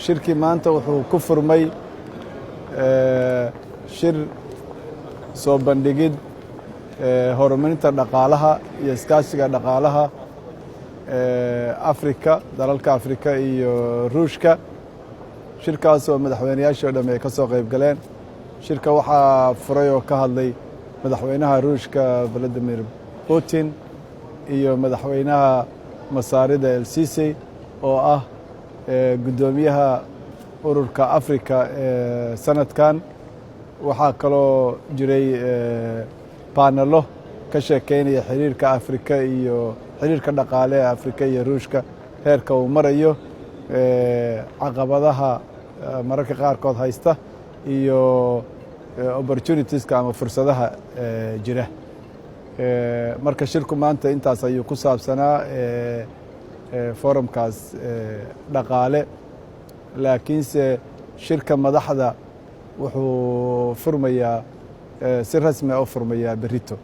shirkii maanta wuxuu ku furmay shir soo bandhigid horumarinta dhaqaalaha iyo iskaashiga dhaqaalaha Afrika, dalalka Afrika iyo Ruushka. shirkaas oo madaxweynayaasha oo dhamay ka soo qayb galeen. shirka waxaa furay oo ka hadlay madaxweynaha Ruushka Vladimir Putin iyo madaxweynaha Masaarida El Sisi oo ah gudoomiyaha ururka Afrika sanadkan. waxaa kaloo jiray panelo ka sheekeynaya xiriirka Afrika iyo xiriirka dhaqaale ee Afrika iyo Ruushka heerka uu marayo, caqabadaha mararka qaarkood haysta iyo opportunitieska ama fursadaha jira. marka shirku maanta intaas ayuu ku saabsanaa forumkaas dhaqaale, laakiinse shirka madaxda wuxuu furmayaa si rasmi ah u furmayaa berrito.